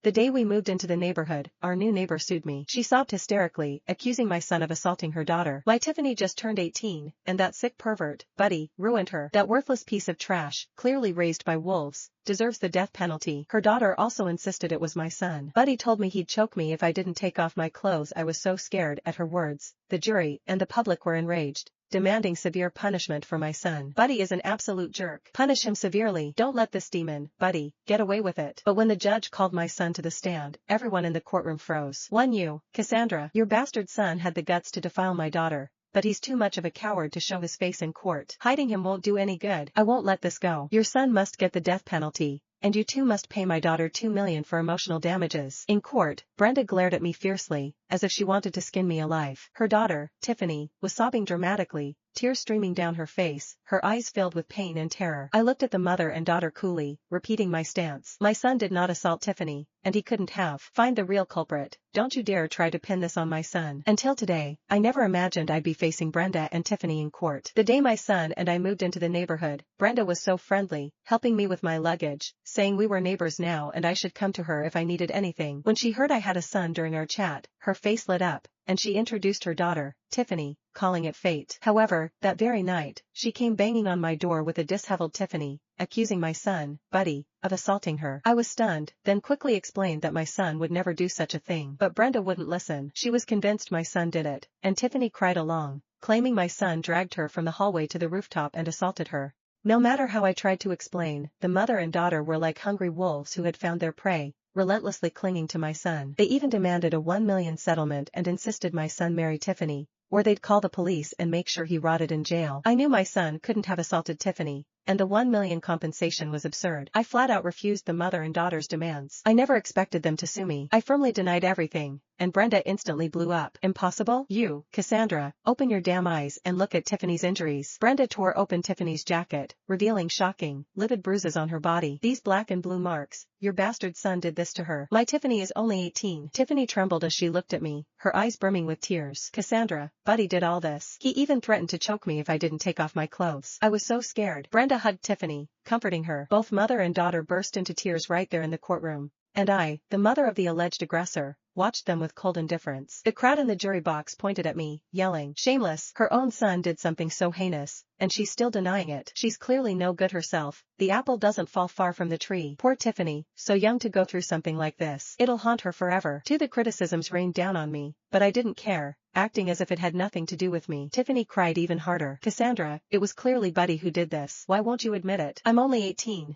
The day we moved into the neighborhood, our new neighbor sued me. She sobbed hysterically, accusing my son of assaulting her daughter. My Tiffany just turned 18, and that sick pervert, Buddy, ruined her. That worthless piece of trash, clearly raised by wolves, deserves the death penalty. Her daughter also insisted it was my son. Buddy told me he'd choke me if I didn't take off my clothes. I was so scared. At her words, the jury and the public were enraged, demanding severe punishment for my son. Buddy is an absolute jerk. Punish him severely. Don't let this demon, Buddy, get away with it. But when the judge called my son to the stand, everyone in the courtroom froze. You, Cassandra, your bastard son had the guts to defile my daughter, but he's too much of a coward to show his face in court. Hiding him won't do any good. I won't let this go. Your son must get the death penalty, and you too must pay my daughter $2 million for emotional damages. In court, Brenda glared at me fiercely, as if she wanted to skin me alive. Her daughter, Tiffany, was sobbing dramatically, tears streaming down her face, her eyes filled with pain and terror. I looked at the mother and daughter coolly, repeating my stance. My son did not assault Tiffany, and he couldn't have. Find the real culprit. Don't you dare try to pin this on my son. Until today, I never imagined I'd be facing Brenda and Tiffany in court. The day my son and I moved into the neighborhood, Brenda was so friendly, helping me with my luggage, saying we were neighbors now and I should come to her if I needed anything. When she heard I had a son during our chat, her face lit up, and she introduced her daughter, Tiffany, calling it fate. However, that very night, she came banging on my door with a disheveled Tiffany, accusing my son, Buddy, of assaulting her. I was stunned, then quickly explained that my son would never do such a thing. But Brenda wouldn't listen. She was convinced my son did it, and Tiffany cried along, claiming my son dragged her from the hallway to the rooftop and assaulted her. No matter how I tried to explain, the mother and daughter were like hungry wolves who had found their prey, relentlessly clinging to my son. They even demanded a $1 million settlement and insisted my son marry Tiffany, or they'd call the police and make sure he rotted in jail. I knew my son couldn't have assaulted Tiffany, and the $1 million compensation was absurd. I flat out refused the mother and daughter's demands. I never expected them to sue me. I firmly denied everything, and Brenda instantly blew up. Impossible? You, Cassandra, open your damn eyes and look at Tiffany's injuries. Brenda tore open Tiffany's jacket, revealing shocking, livid bruises on her body. These black and blue marks. Your bastard son did this to her. My Tiffany is only 18. Tiffany trembled as she looked at me, her eyes brimming with tears. Cassandra, Buddy did all this. He even threatened to choke me if I didn't take off my clothes. I was so scared. Brenda hugged Tiffany, comforting her. Both mother and daughter burst into tears right there in the courtroom, and I, the mother of the alleged aggressor, watched them with cold indifference. The crowd in the jury box pointed at me, yelling, "Shameless! Her own son did something so heinous, and she's still denying it. She's clearly no good herself. The apple doesn't fall far from the tree. Poor Tiffany, so young to go through something like this. It'll haunt her forever." The criticisms rained down on me, but I didn't care, acting as if it had nothing to do with me. Tiffany cried even harder. "Cassandra, it was clearly Buddy who did this. Why won't you admit it? I'm only 18.